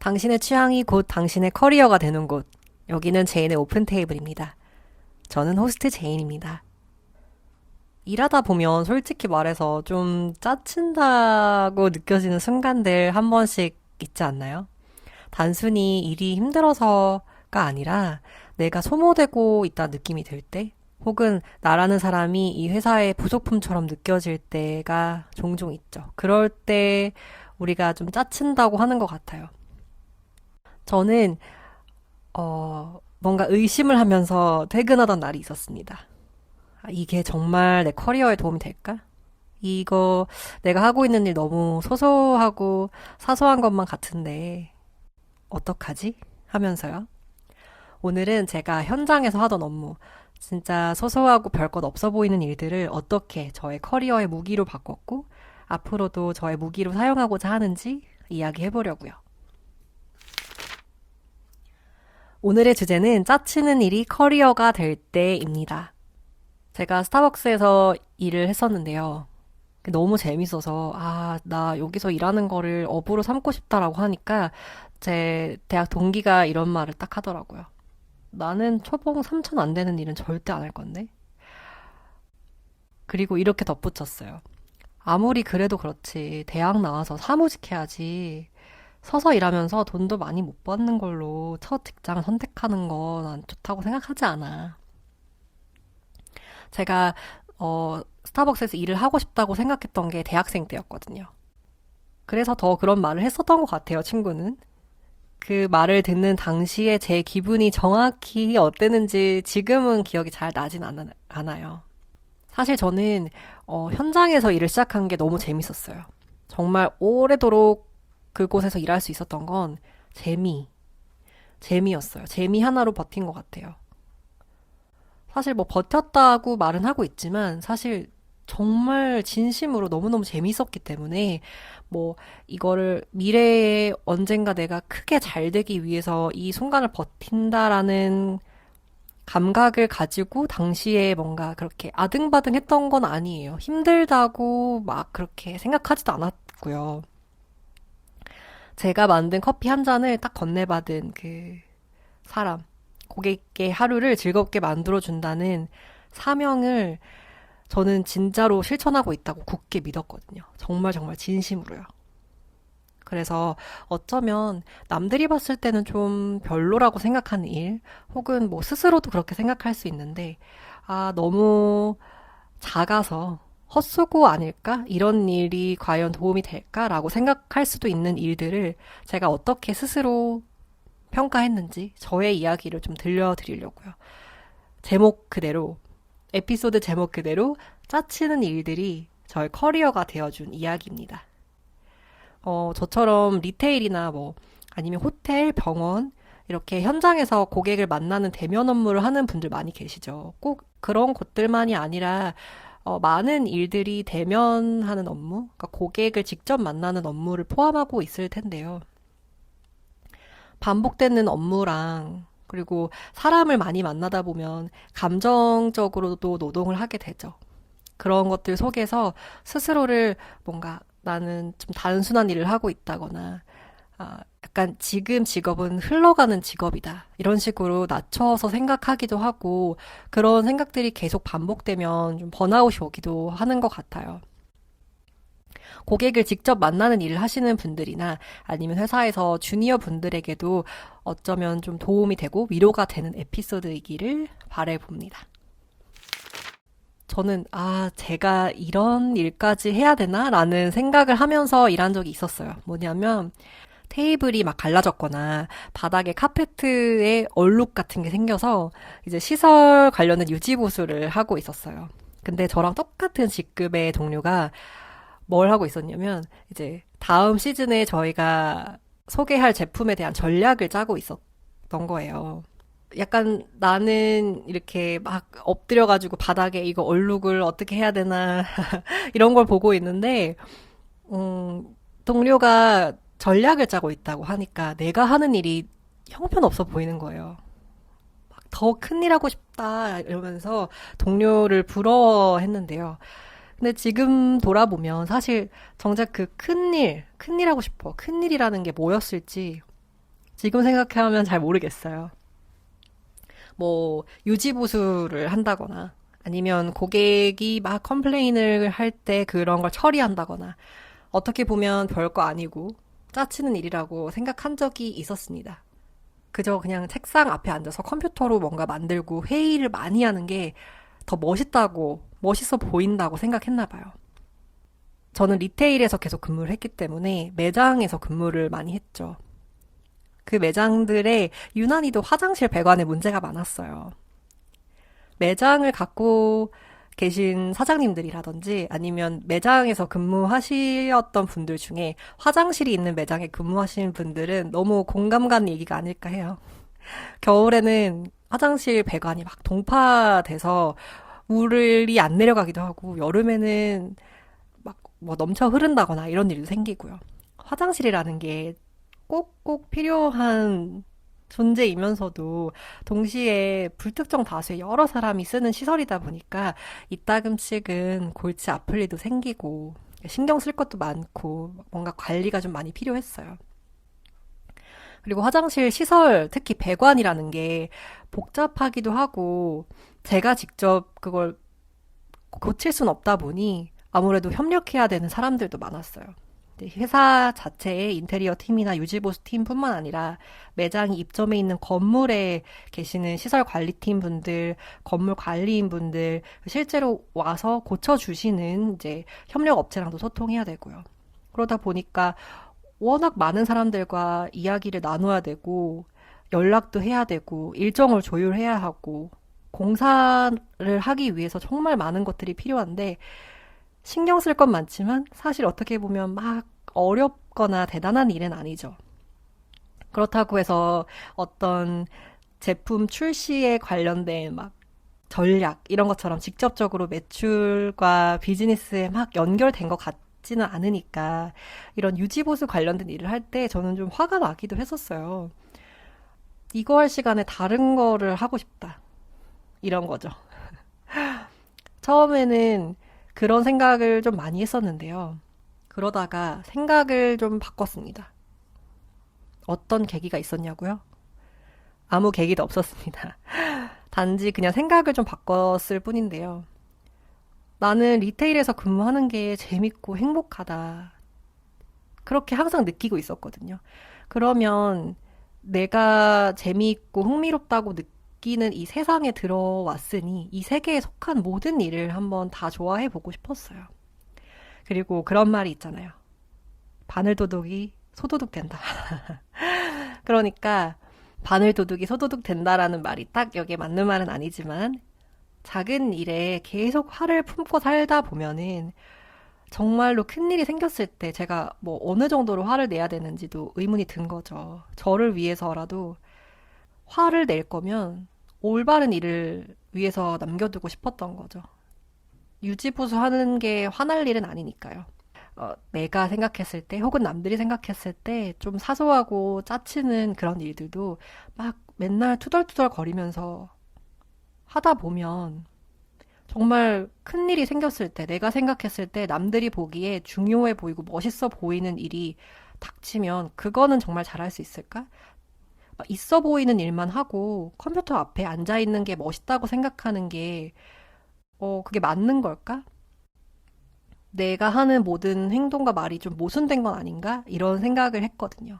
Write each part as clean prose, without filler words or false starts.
당신의 취향이 곧 당신의 커리어가 되는 곳. 여기는 제인의 오픈 테이블입니다. 저는 호스트 제인입니다. 일하다 보면 솔직히 말해서 좀 짜친다고 느껴지는 순간들 한 번씩 있지 않나요? 단순히 일이 힘들어서가 아니라 내가 소모되고 있다는 느낌이 들 때, 혹은 나라는 사람이 이 회사의 부속품처럼 느껴질 때가 종종 있죠. 그럴 때 우리가 좀 짜친다고 하는 것 같아요. 저는 뭔가 의심을 하면서 퇴근하던 날이 있었습니다. 아, 이게 정말 내 커리어에 도움이 될까? 이거 내가 하고 있는 일 너무 소소하고 사소한 것만 같은데 어떡하지? 하면서요. 오늘은 제가 현장에서 하던 업무, 진짜 소소하고 별것 없어 보이는 일들을 어떻게 저의 커리어의 무기로 바꿨고 앞으로도 저의 무기로 사용하고자 하는지 이야기해 보려고요. 오늘의 주제는 짜치는 일이 커리어가 될 때입니다. 제가 스타벅스에서 일을 했었는데요. 너무 재밌어서, 아, 나 여기서 일하는 거를 업으로 삼고 싶다라고 하니까 제 대학 동기가 이런 말을 딱 하더라고요. 나는 초봉 3천 안 되는 일은 절대 안 할 건데. 그리고 이렇게 덧붙였어요. 아무리 그래도 그렇지. 대학 나와서 사무직 해야지. 서서 일하면서 돈도 많이 못 받는 걸로 첫 직장을 선택하는 건 안 좋다고 생각하지 않아. 제가 스타벅스에서 일을 하고 싶다고 생각했던 게 대학생 때였거든요. 그래서 더 그런 말을 했었던 것 같아요, 친구는. 그 말을 듣는 당시에 제 기분이 정확히 어땠는지 지금은 기억이 잘 나진 않아요. 사실 저는 현장에서 일을 시작한 게 너무 재밌었어요. 정말 오래도록 그곳에서 일할 수 있었던 건 재미였어요. 재미 하나로 버틴 것 같아요. 사실 뭐 버텼다고 말은 하고 있지만 사실 정말 진심으로 너무너무 재밌었기 때문에 뭐 이거를 미래에 언젠가 내가 크게 잘 되기 위해서 이 순간을 버틴다라는 감각을 가지고 당시에 뭔가 그렇게 아등바등 했던 건 아니에요. 힘들다고 막 그렇게 생각하지도 않았고요. 제가 만든 커피 한 잔을 딱 건네받은 그 사람, 고객의 하루를 즐겁게 만들어준다는 사명을 저는 진짜로 실천하고 있다고 굳게 믿었거든요. 정말 정말 진심으로요. 그래서 어쩌면 남들이 봤을 때는 좀 별로라고 생각하는 일, 혹은 뭐 스스로도 그렇게 생각할 수 있는데, 아, 너무 작아서 헛수고 아닐까? 이런 일이 과연 도움이 될까라고 생각할 수도 있는 일들을 제가 어떻게 스스로 평가했는지 저의 이야기를 좀 들려드리려고요. 제목 그대로, 에피소드 제목 그대로 짜치는 일들이 저의 커리어가 되어준 이야기입니다. 저처럼 리테일이나 뭐 아니면 호텔, 병원 이렇게 현장에서 고객을 만나는 대면 업무를 하는 분들 많이 계시죠. 꼭 그런 곳들만이 아니라 많은 일들이 대면하는 업무, 그러니까 고객을 직접 만나는 업무를 포함하고 있을 텐데요. 반복되는 업무랑 그리고 사람을 많이 만나다 보면 감정적으로도 노동을 하게 되죠. 그런 것들 속에서 스스로를 뭔가 나는 좀 단순한 일을 하고 있다거나 약간 지금 직업은 흘러가는 직업이다. 이런 식으로 낮춰서 생각하기도 하고 그런 생각들이 계속 반복되면 좀 번아웃이 오기도 하는 것 같아요. 고객을 직접 만나는 일을 하시는 분들이나 아니면 회사에서 주니어 분들에게도 어쩌면 좀 도움이 되고 위로가 되는 에피소드이기를 바라봅니다. 저는, 제가 이런 일까지 해야 되나? 라는 생각을 하면서 일한 적이 있었어요. 뭐냐면, 테이블이 막 갈라졌거나, 바닥에 카페트에 얼룩 같은 게 생겨서, 이제 시설 관련된 유지보수를 하고 있었어요. 근데 저랑 똑같은 직급의 동료가 뭘 하고 있었냐면, 이제 다음 시즌에 저희가 소개할 제품에 대한 전략을 짜고 있었던 거예요. 약간 나는 이렇게 막 엎드려가지고 바닥에 이거 얼룩을 어떻게 해야 되나 이런 걸 보고 있는데 동료가 전략을 짜고 있다고 하니까 내가 하는 일이 형편없어 보이는 거예요. 더 큰 일 하고 싶다 이러면서 동료를 부러워했는데요. 근데 지금 돌아보면 사실 정작 그 큰일 하고 싶어. 큰일이라는 게 뭐였을지 지금 생각하면 잘 모르겠어요. 뭐, 유지보수를 한다거나, 아니면 고객이 막 컴플레인을 할 때 그런 걸 처리한다거나, 어떻게 보면 별거 아니고, 짜치는 일이라고 생각한 적이 있었습니다. 그저 그냥 책상 앞에 앉아서 컴퓨터로 뭔가 만들고 회의를 많이 하는 게 더 멋있다고, 멋있어 보인다고 생각했나 봐요. 저는 리테일에서 계속 근무를 했기 때문에 매장에서 근무를 많이 했죠. 그 매장들의 유난히도 화장실 배관에 문제가 많았어요. 매장을 갖고 계신 사장님들이라든지 아니면 매장에서 근무하셨던 분들 중에 화장실이 있는 매장에 근무하시는 분들은 너무 공감 가는 얘기가 아닐까 해요. 겨울에는 화장실 배관이 막 동파돼서 물이 안 내려가기도 하고 여름에는 막 뭐 넘쳐 흐른다거나 이런 일도 생기고요. 화장실이라는 게 꼭꼭 필요한 존재이면서도 동시에 불특정 다수의 여러 사람이 쓰는 시설이다 보니까 이따금씩은 골치 아플 일도 생기고 신경 쓸 것도 많고 뭔가 관리가 좀 많이 필요했어요. 그리고 화장실 시설, 특히 배관이라는 게 복잡하기도 하고 제가 직접 그걸 고칠 순 없다 보니 아무래도 협력해야 되는 사람들도 많았어요. 회사 자체의 인테리어 팀이나 유지보수 팀뿐만 아니라 매장이 입점해 있는 건물에 계시는 시설 관리팀 분들, 건물 관리인 분들, 실제로 와서 고쳐주시는 이제 협력 업체랑도 소통해야 되고요. 그러다 보니까 워낙 많은 사람들과 이야기를 나눠야 되고, 연락도 해야 되고, 일정을 조율해야 하고, 공사를 하기 위해서 정말 많은 것들이 필요한데, 신경 쓸 건 많지만 사실 어떻게 보면 막 어렵거나 대단한 일은 아니죠. 그렇다고 해서 어떤 제품 출시에 관련된 막 전략 이런 것처럼 직접적으로 매출과 비즈니스에 막 연결된 것 같지는 않으니까 이런 유지보수 관련된 일을 할 때 저는 좀 화가 나기도 했었어요. 이거 할 시간에 다른 거를 하고 싶다. 이런 거죠. 처음에는 그런 생각을 좀 많이 했었는데요. 그러다가 생각을 좀 바꿨습니다. 어떤 계기가 있었냐고요? 아무 계기도 없었습니다. 단지 그냥 생각을 좀 바꿨을 뿐인데요. 나는 리테일에서 근무하는 게 재밌고 행복하다. 그렇게 항상 느끼고 있었거든요. 그러면 내가 재미있고 흥미롭다고 느끼는 이 세상에 들어왔으니 이 세계에 속한 모든 일을 한번 다 좋아해 보고 싶었어요. 그리고 그런 말이 있잖아요. 바늘도둑이 소도둑 된다. 그러니까 바늘도둑이 소도둑 된다라는 말이 딱 여기에 맞는 말은 아니지만 작은 일에 계속 화를 품고 살다 보면은 정말로 큰일이 생겼을 때 제가 뭐 어느 정도로 화를 내야 되는지도 의문이 든 거죠. 저를 위해서라도 화를 낼 거면 올바른 일을 위해서 남겨두고 싶었던 거죠. 유지보수 하는 게 화날 일은 아니니까요. 내가 생각했을 때 혹은 남들이 생각했을 때 좀 사소하고 짜치는 그런 일들도 막 맨날 투덜투덜 거리면서 하다 보면 정말 큰 일이 생겼을 때 내가 생각했을 때 남들이 보기에 중요해 보이고 멋있어 보이는 일이 닥치면 그거는 정말 잘할 수 있을까? 막 있어 보이는 일만 하고 컴퓨터 앞에 앉아 있는 게 멋있다고 생각하는 게 그게 맞는 걸까? 내가 하는 모든 행동과 말이 좀 모순된 건 아닌가? 이런 생각을 했거든요.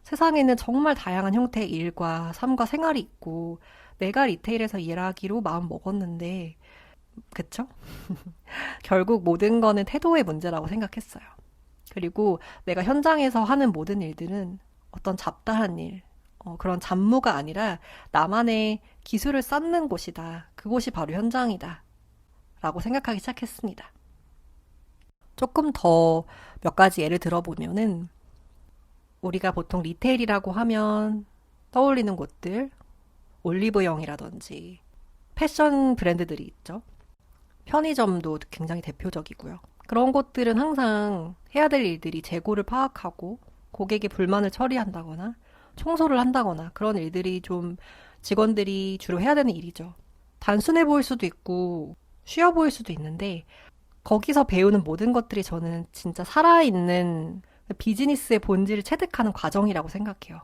세상에는 정말 다양한 형태의 일과 삶과 생활이 있고, 내가 리테일에서 일하기로 마음 먹었는데, 그쵸? 결국 모든 거는 태도의 문제라고 생각했어요. 그리고 내가 현장에서 하는 모든 일들은 어떤 잡다한 일, 그런 잡무가 아니라 나만의 기술을 쌓는 곳이다. 그곳이 바로 현장이다. 라고 생각하기 시작했습니다. 조금 더 몇 가지 예를 들어보면은 우리가 보통 리테일이라고 하면 떠올리는 곳들, 올리브영이라든지 패션 브랜드들이 있죠. 편의점도 굉장히 대표적이고요. 그런 곳들은 항상 해야 될 일들이 재고를 파악하고 고객의 불만을 처리한다거나 청소를 한다거나 그런 일들이 좀 직원들이 주로 해야 되는 일이죠. 단순해 보일 수도 있고 쉬워 보일 수도 있는데 거기서 배우는 모든 것들이 저는 진짜 살아있는 비즈니스의 본질을 체득하는 과정이라고 생각해요.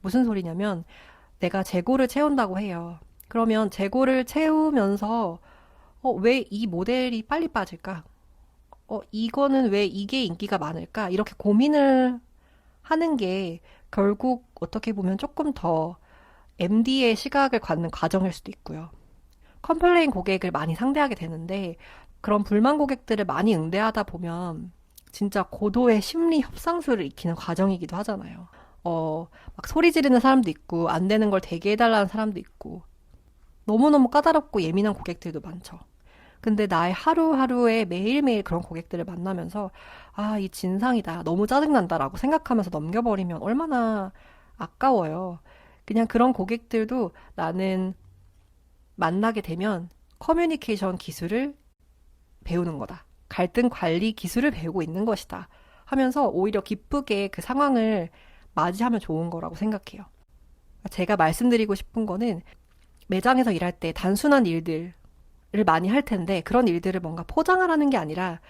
무슨 소리냐면 내가 재고를 채운다고 해요. 그러면 재고를 채우면서 왜 이 모델이 빨리 빠질까? 이거는 왜 이게 인기가 많을까? 이렇게 고민을 하는 게 결국 어떻게 보면 조금 더 MD의 시각을 갖는 과정일 수도 있고요. 컴플레인 고객을 많이 상대하게 되는데 그런 불만 고객들을 많이 응대하다 보면 진짜 고도의 심리 협상술을 익히는 과정이기도 하잖아요. 막 소리 지르는 사람도 있고 안 되는 걸 되게 해달라는 사람도 있고 너무너무 까다롭고 예민한 고객들도 많죠. 근데 나의 하루하루에 매일매일 그런 고객들을 만나면서 아, 이 진상이다. 너무 짜증난다라고 생각하면서 넘겨버리면 얼마나 아까워요. 그냥 그런 고객들도 나는 만나게 되면 커뮤니케이션 기술을 배우는 거다. 갈등 관리 기술을 배우고 있는 것이다. 하면서 오히려 기쁘게 그 상황을 맞이하면 좋은 거라고 생각해요. 제가 말씀드리고 싶은 거는 매장에서 일할 때 단순한 일들을 많이 할 텐데 그런 일들을 뭔가 포장을 하는 게 아니라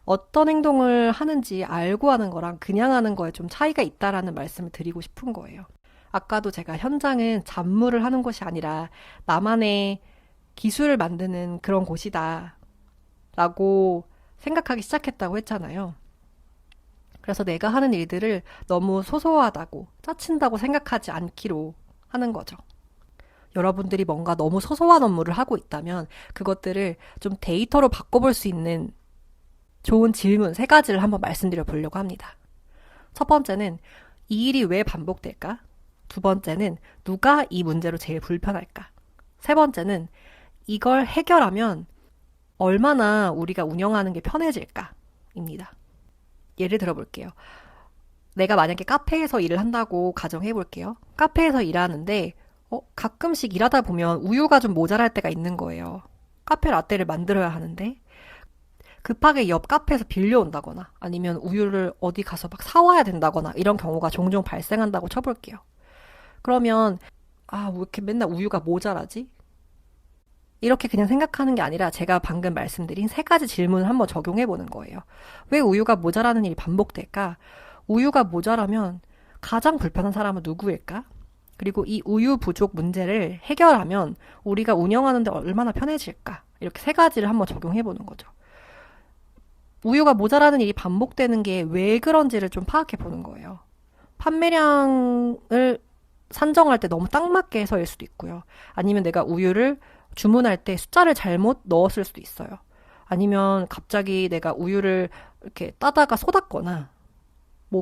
어떤 행동을 하는지 알고 하는 거랑 그냥 하는 거에 좀 차이가 있다라는 말씀을 드리고 싶은 거예요. 아까도 제가 현장은 잡무를 하는 곳이 아니라 나만의 기술을 만드는 그런 곳이다 라고 생각하기 시작했다고 했잖아요. 그래서 내가 하는 일들을 너무 소소하다고 짜친다고 생각하지 않기로 하는 거죠. 여러분들이 뭔가 너무 소소한 업무를 하고 있다면 그것들을 좀 데이터로 바꿔볼 수 있는 좋은 질문 3가지를 한번 말씀드려 보려고 합니다. 첫 번째는 이 일이 왜 반복될까? 두 번째는 누가 이 문제로 제일 불편할까? 세 번째는 이걸 해결하면 얼마나 우리가 운영하는 게 편해질까? 입니다. 예를 들어 볼게요. 내가 만약에 카페에서 일을 한다고 가정해 볼게요. 카페에서 일하는데 가끔씩 일하다 보면 우유가 좀 모자랄 때가 있는 거예요. 카페 라떼를 만들어야 하는데 급하게 옆 카페에서 빌려온다거나 아니면 우유를 어디 가서 막 사와야 된다거나 이런 경우가 종종 발생한다고 쳐볼게요. 그러면 왜 이렇게 맨날 우유가 모자라지? 이렇게 그냥 생각하는 게 아니라 제가 방금 말씀드린 3가지 질문을 한번 적용해 보는 거예요. 왜 우유가 모자라는 일이 반복될까? 우유가 모자라면 가장 불편한 사람은 누구일까? 그리고 이 우유 부족 문제를 해결하면 우리가 운영하는데 얼마나 편해질까? 이렇게 3가지를 한번 적용해 보는 거죠. 우유가 모자라는 일이 반복되는 게 왜 그런지를 좀 파악해 보는 거예요. 판매량을 산정할 때 너무 딱 맞게 해서일 수도 있고요. 아니면 내가 우유를 주문할 때 숫자를 잘못 넣었을 수도 있어요. 아니면 갑자기 내가 우유를 이렇게 따다가 쏟았거나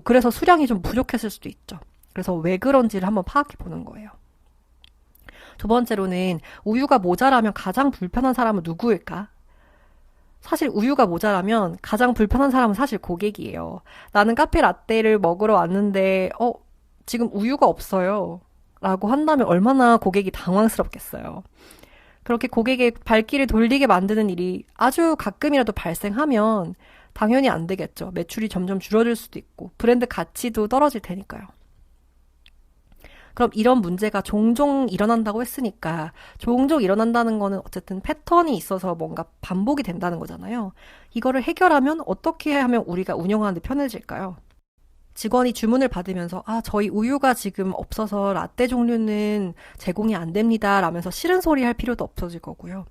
그래서 수량이 좀 부족했을 수도 있죠. 그래서 왜 그런지를 한번 파악해 보는 거예요. 두 번째로는 우유가 모자라면 가장 불편한 사람은 누구일까? 사실 우유가 모자라면 가장 불편한 사람은 사실 고객이에요. 나는 카페 라떼를 먹으러 왔는데 지금 우유가 없어요. 라고 한다면 얼마나 고객이 당황스럽겠어요. 그렇게 고객의 발길을 돌리게 만드는 일이 아주 가끔이라도 발생하면 당연히 안 되겠죠. 매출이 점점 줄어들 수도 있고 브랜드 가치도 떨어질 테니까요. 그럼 이런 문제가 종종 일어난다고 했으니까 종종 일어난다는 거는 어쨌든 패턴이 있어서 뭔가 반복이 된다는 거잖아요. 이거를 해결하면 어떻게 하면 우리가 운영하는데 편해질까요? 직원이 주문을 받으면서 저희 우유가 지금 없어서 라떼 종류는 제공이 안 됩니다 라면서 싫은 소리 할 필요도 없어질 거고요.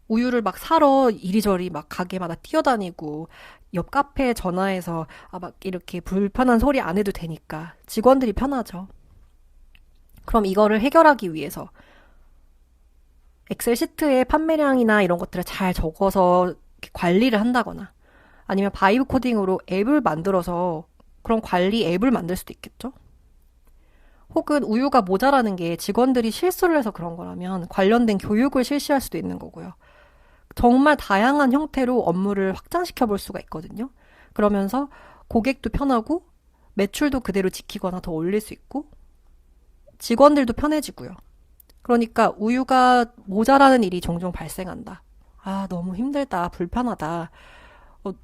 우유를 막 사러 이리저리 막 가게마다 뛰어다니고 옆 카페에 전화해서 막 이렇게 불편한 소리 안 해도 되니까 직원들이 편하죠. 그럼 이거를 해결하기 위해서 엑셀 시트에 판매량이나 이런 것들을 잘 적어서 관리를 한다거나 아니면 바이브 코딩으로 앱을 만들어서 그런 관리 앱을 만들 수도 있겠죠? 혹은 우유가 모자라는 게 직원들이 실수를 해서 그런 거라면 관련된 교육을 실시할 수도 있는 거고요. 정말 다양한 형태로 업무를 확장시켜 볼 수가 있거든요. 그러면서 고객도 편하고 매출도 그대로 지키거나 더 올릴 수 있고 직원들도 편해지고요. 그러니까 우유가 모자라는 일이 종종 발생한다. 너무 힘들다, 불편하다.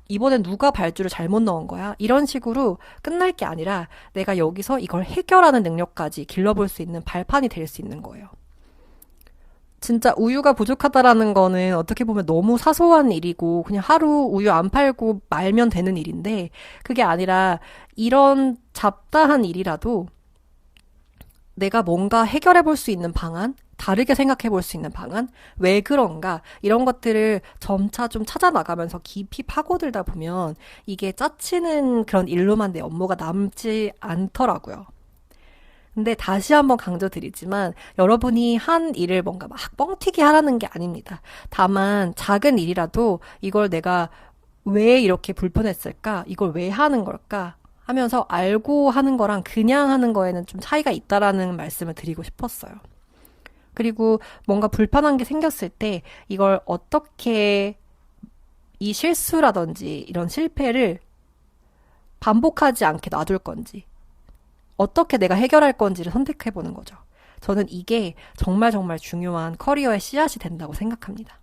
이번엔 누가 발주를 잘못 넣은 거야? 이런 식으로 끝날 게 아니라 내가 여기서 이걸 해결하는 능력까지 길러볼 수 있는 발판이 될 수 있는 거예요. 진짜 우유가 부족하다라는 거는 어떻게 보면 너무 사소한 일이고 그냥 하루 우유 안 팔고 말면 되는 일인데 그게 아니라 이런 잡다한 일이라도 내가 뭔가 해결해 볼 수 있는 방안, 다르게 생각해 볼 수 있는 방안, 왜 그런가, 이런 것들을 점차 좀 찾아 나가면서 깊이 파고들다 보면 이게 짜치는 그런 일로만 내 업무가 남지 않더라고요. 근데 다시 한번 강조드리지만 여러분이 한 일을 뭔가 막 뻥튀기 하라는 게 아닙니다. 다만 작은 일이라도 이걸 내가 왜 이렇게 불편했을까? 이걸 왜 하는 걸까? 하면서 알고 하는 거랑 그냥 하는 거에는 좀 차이가 있다라는 말씀을 드리고 싶었어요. 그리고 뭔가 불편한 게 생겼을 때 이걸 어떻게 이 실수라든지 이런 실패를 반복하지 않게 놔둘 건지, 어떻게 내가 해결할 건지를 선택해 보는 거죠. 저는 이게 정말 정말 중요한 커리어의 씨앗이 된다고 생각합니다.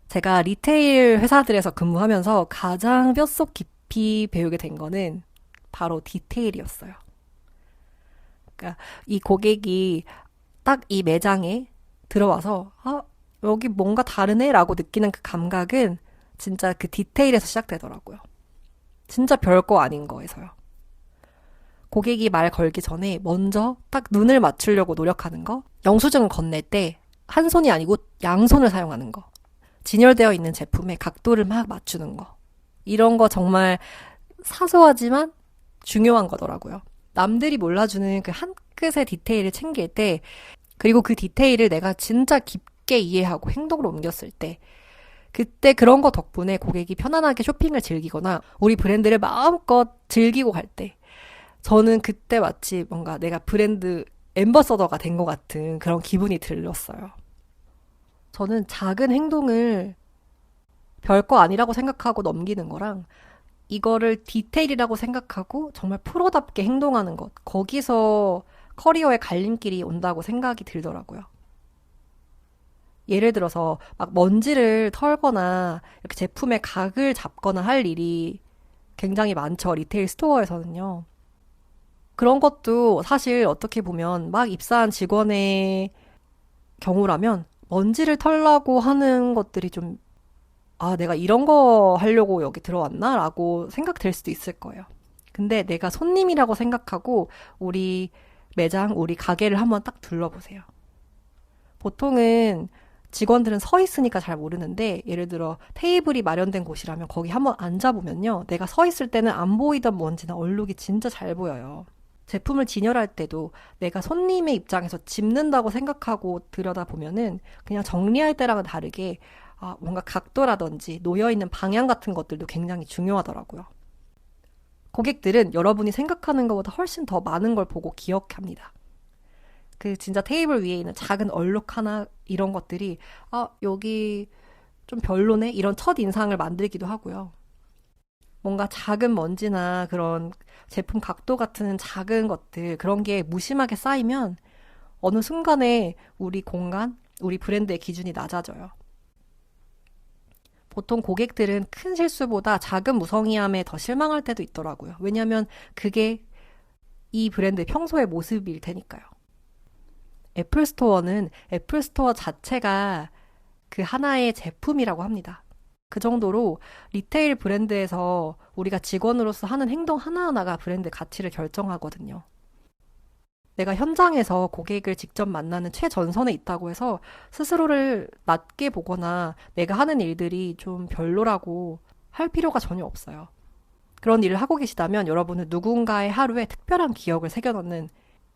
제가 리테일 회사들에서 근무하면서 가장 뼛속 깊이 배우게 된 거는 바로 디테일이었어요. 그러니까 이 고객이 딱 이 매장에 들어와서 여기 뭔가 다르네 라고 느끼는 그 감각은 진짜 그 디테일에서 시작되더라고요. 진짜 별거 아닌 거에서요. 고객이 말 걸기 전에 먼저 딱 눈을 맞추려고 노력하는 거, 영수증을 건넬 때 한 손이 아니고 양손을 사용하는 거, 진열되어 있는 제품의 각도를 막 맞추는 거, 이런 거 정말 사소하지만 중요한 거더라고요. 남들이 몰라주는 그 한 끗의 디테일을 챙길 때, 그리고 그 디테일을 내가 진짜 깊게 이해하고 행동으로 옮겼을 때, 그때 그런 거 덕분에 고객이 편안하게 쇼핑을 즐기거나 우리 브랜드를 마음껏 즐기고 갈 때, 저는 그때 마치 뭔가 내가 브랜드 앰버서더가 된 것 같은 그런 기분이 들었어요. 저는 작은 행동을 별거 아니라고 생각하고 넘기는 거랑 이거를 디테일이라고 생각하고 정말 프로답게 행동하는 것, 거기서 커리어의 갈림길이 온다고 생각이 들더라고요. 예를 들어서 막 먼지를 털거나 이렇게 제품의 각을 잡거나 할 일이 굉장히 많죠. 리테일 스토어에서는요. 그런 것도 사실 어떻게 보면 막 입사한 직원의 경우라면 먼지를 털라고 하는 것들이 좀, 내가 이런 거 하려고 여기 들어왔나? 라고 생각될 수도 있을 거예요. 근데 내가 손님이라고 생각하고 우리 매장, 우리 가게를 한번 딱 둘러보세요. 보통은 직원들은 서 있으니까 잘 모르는데 예를 들어 테이블이 마련된 곳이라면 거기 한번 앉아보면요. 내가 서 있을 때는 안 보이던 먼지나 얼룩이 진짜 잘 보여요. 제품을 진열할 때도 내가 손님의 입장에서 집는다고 생각하고 들여다보면은 그냥 정리할 때랑은 다르게 뭔가 각도라든지 놓여있는 방향 같은 것들도 굉장히 중요하더라고요. 고객들은 여러분이 생각하는 것보다 훨씬 더 많은 걸 보고 기억합니다. 그 진짜 테이블 위에 있는 작은 얼룩 하나 이런 것들이 여기 좀 별로네 이런 첫 인상을 만들기도 하고요. 뭔가 작은 먼지나 그런 제품 각도 같은 작은 것들 그런 게 무심하게 쌓이면 어느 순간에 우리 공간, 우리 브랜드의 기준이 낮아져요. 보통 고객들은 큰 실수보다 작은 무성의함에 더 실망할 때도 있더라고요. 왜냐하면 그게 이 브랜드의 평소의 모습일 테니까요. 애플 스토어는 애플 스토어 자체가 그 하나의 제품이라고 합니다. 그 정도로 리테일 브랜드에서 우리가 직원으로서 하는 행동 하나하나가 브랜드 가치를 결정하거든요. 내가 현장에서 고객을 직접 만나는 최전선에 있다고 해서 스스로를 낮게 보거나 내가 하는 일들이 좀 별로라고 할 필요가 전혀 없어요. 그런 일을 하고 계시다면 여러분은 누군가의 하루에 특별한 기억을 새겨넣는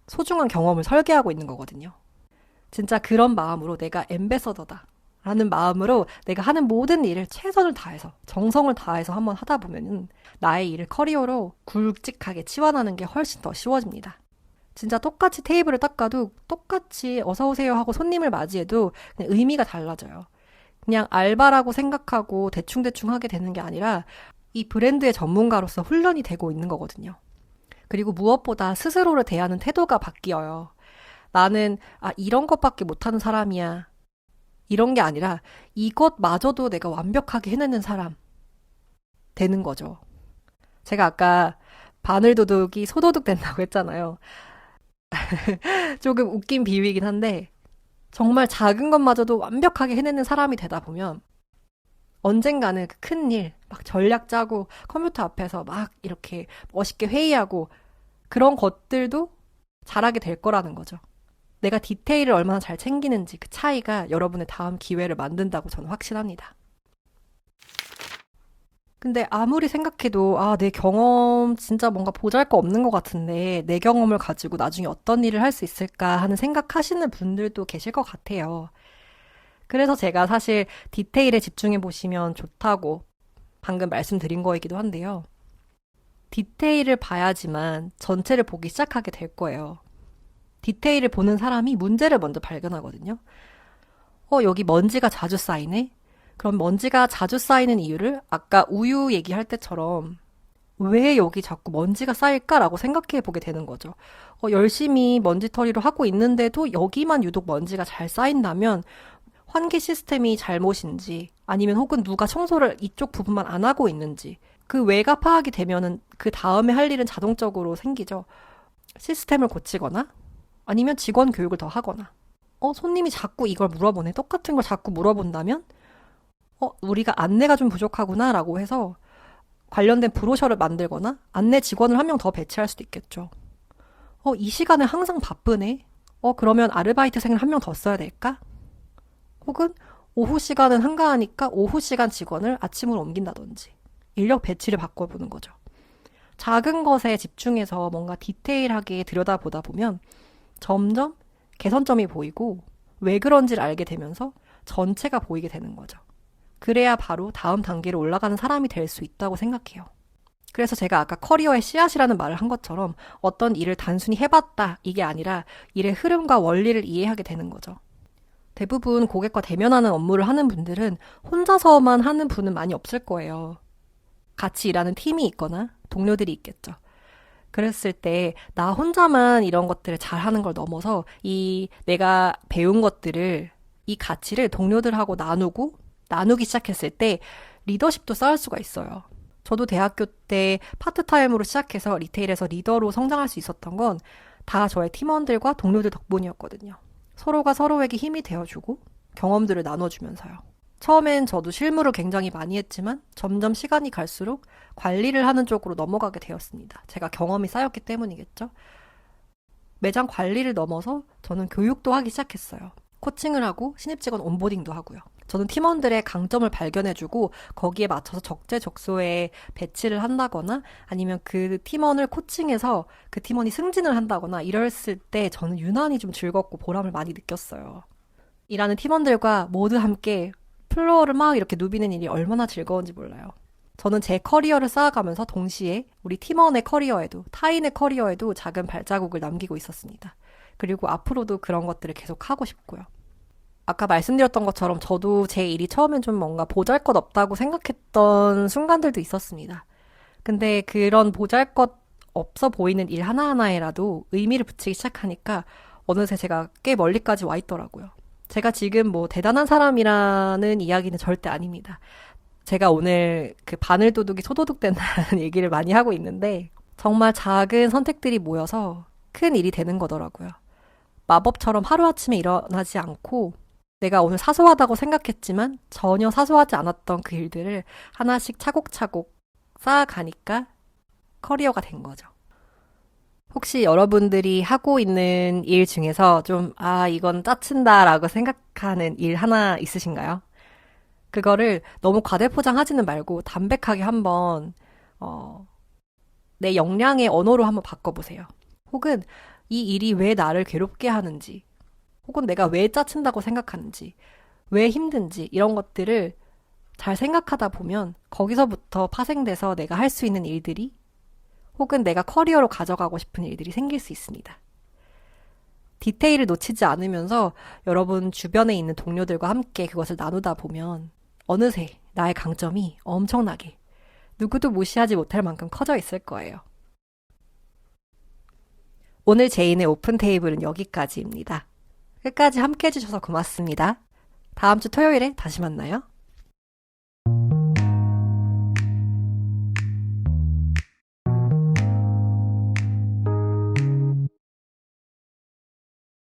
소중한 경험을 설계하고 있는 거거든요. 진짜 그런 마음으로 내가 앰베서더다 라는 마음으로 내가 하는 모든 일을 최선을 다해서 정성을 다해서 한번 하다 보면 나의 일을 커리어로 굵직하게 치환하는 게 훨씬 더 쉬워집니다. 진짜 똑같이 테이블을 닦아도 똑같이 어서오세요 하고 손님을 맞이해도 그냥 의미가 달라져요. 그냥 알바라고 생각하고 대충대충 하게 되는 게 아니라 이 브랜드의 전문가로서 훈련이 되고 있는 거거든요. 그리고 무엇보다 스스로를 대하는 태도가 바뀌어요. 나는 이런 것밖에 못하는 사람이야. 이런 게 아니라 이것마저도 내가 완벽하게 해내는 사람 되는 거죠. 제가 아까 바늘도둑이 소도둑 된다고 했잖아요. 조금 웃긴 비유이긴 한데 정말 작은 것마저도 완벽하게 해내는 사람이 되다 보면 언젠가는 그 큰 일, 막 전략 짜고 컴퓨터 앞에서 막 이렇게 멋있게 회의하고 그런 것들도 잘하게 될 거라는 거죠. 내가 디테일을 얼마나 잘 챙기는지 그 차이가 여러분의 다음 기회를 만든다고 저는 확신합니다. 근데 아무리 생각해도 내 경험 진짜 뭔가 보잘거 없는 것 같은데 내 경험을 가지고 나중에 어떤 일을 할 수 있을까 하는 생각하시는 분들도 계실 것 같아요. 그래서 제가 사실 디테일에 집중해 보시면 좋다고 방금 말씀드린 거이기도 한데요. 디테일을 봐야지만 전체를 보기 시작하게 될 거예요. 디테일을 보는 사람이 문제를 먼저 발견하거든요. 여기 먼지가 자주 쌓이네? 그럼 먼지가 자주 쌓이는 이유를 아까 우유 얘기할 때처럼 왜 여기 자꾸 먼지가 쌓일까라고 생각해 보게 되는 거죠. 열심히 먼지털이를 하고 있는데도 여기만 유독 먼지가 잘 쌓인다면 환기 시스템이 잘못인지 아니면 혹은 누가 청소를 이쪽 부분만 안 하고 있는지 그 외가 파악이 되면은 그 다음에 할 일은 자동적으로 생기죠. 시스템을 고치거나 아니면 직원 교육을 더 하거나 손님이 자꾸 이걸 물어보네. 똑같은 걸 자꾸 물어본다면 우리가 안내가 좀 부족하구나 라고 해서 관련된 브로셔를 만들거나 안내 직원을 한 명 더 배치할 수도 있겠죠. 이 시간에 항상 바쁘네. 그러면 아르바이트생을 한 명 더 써야 될까? 혹은 오후 시간은 한가하니까 오후 시간 직원을 아침으로 옮긴다든지 인력 배치를 바꿔보는 거죠. 작은 것에 집중해서 뭔가 디테일하게 들여다보다 보면 점점 개선점이 보이고 왜 그런지를 알게 되면서 전체가 보이게 되는 거죠. 그래야 바로 다음 단계로 올라가는 사람이 될 수 있다고 생각해요. 그래서 제가 아까 커리어의 씨앗이라는 말을 한 것처럼 어떤 일을 단순히 해봤다 이게 아니라 일의 흐름과 원리를 이해하게 되는 거죠. 대부분 고객과 대면하는 업무를 하는 분들은 혼자서만 하는 분은 많이 없을 거예요. 같이 일하는 팀이 있거나 동료들이 있겠죠. 그랬을 때 나 혼자만 이런 것들을 잘하는 걸 넘어서 이 내가 배운 것들을 이 가치를 동료들하고 나누기 시작했을 때 리더십도 쌓을 수가 있어요. 저도 대학교 때 파트타임으로 시작해서 리테일에서 리더로 성장할 수 있었던 건 다 저의 팀원들과 동료들 덕분이었거든요. 서로가 서로에게 힘이 되어주고 경험들을 나눠주면서요. 처음엔 저도 실무를 굉장히 많이 했지만 점점 시간이 갈수록 관리를 하는 쪽으로 넘어가게 되었습니다. 제가 경험이 쌓였기 때문이겠죠. 매장 관리를 넘어서 저는 교육도 하기 시작했어요. 코칭을 하고 신입 직원 온보딩도 하고요. 저는 팀원들의 강점을 발견해주고 거기에 맞춰서 적재적소에 배치를 한다거나 아니면 그 팀원을 코칭해서 그 팀원이 승진을 한다거나 이랬을 때 저는 유난히 좀 즐겁고 보람을 많이 느꼈어요. 일하는 팀원들과 모두 함께 플로어를 막 이렇게 누비는 일이 얼마나 즐거운지 몰라요. 저는 제 커리어를 쌓아가면서 동시에 우리 팀원의 커리어에도 타인의 커리어에도 작은 발자국을 남기고 있었습니다. 그리고 앞으로도 그런 것들을 계속 하고 싶고요. 아까 말씀드렸던 것처럼 저도 제 일이 처음엔 좀 뭔가 보잘것없다고 생각했던 순간들도 있었습니다. 근데 그런 보잘것없어 보이는 일 하나하나에라도 의미를 붙이기 시작하니까 어느새 제가 꽤 멀리까지 와 있더라고요. 제가 지금 뭐 대단한 사람이라는 이야기는 절대 아닙니다. 제가 오늘 그 바늘도둑이 소도둑 된다는 얘기를 많이 하고 있는데 정말 작은 선택들이 모여서 큰 일이 되는 거더라고요. 마법처럼 하루아침에 일어나지 않고 내가 오늘 사소하다고 생각했지만 전혀 사소하지 않았던 그 일들을 하나씩 차곡차곡 쌓아가니까 커리어가 된 거죠. 혹시 여러분들이 하고 있는 일 중에서 좀, 이건 짜친다라고 생각하는 일 하나 있으신가요? 그거를 너무 과대포장하지는 말고 담백하게 한번, 내 역량의 언어로 한번 바꿔보세요. 혹은 이 일이 왜 나를 괴롭게 하는지, 혹은 내가 왜 짜친다고 생각하는지, 왜 힘든지, 이런 것들을 잘 생각하다 보면 거기서부터 파생돼서 내가 할 수 있는 일들이 혹은 내가 커리어로 가져가고 싶은 일들이 생길 수 있습니다. 디테일을 놓치지 않으면서 여러분 주변에 있는 동료들과 함께 그것을 나누다 보면 어느새 나의 강점이 엄청나게 누구도 무시하지 못할 만큼 커져 있을 거예요. 오늘 제인의 오픈 테이블은 여기까지입니다. 끝까지 함께 해주셔서 고맙습니다. 다음 주 토요일에 다시 만나요.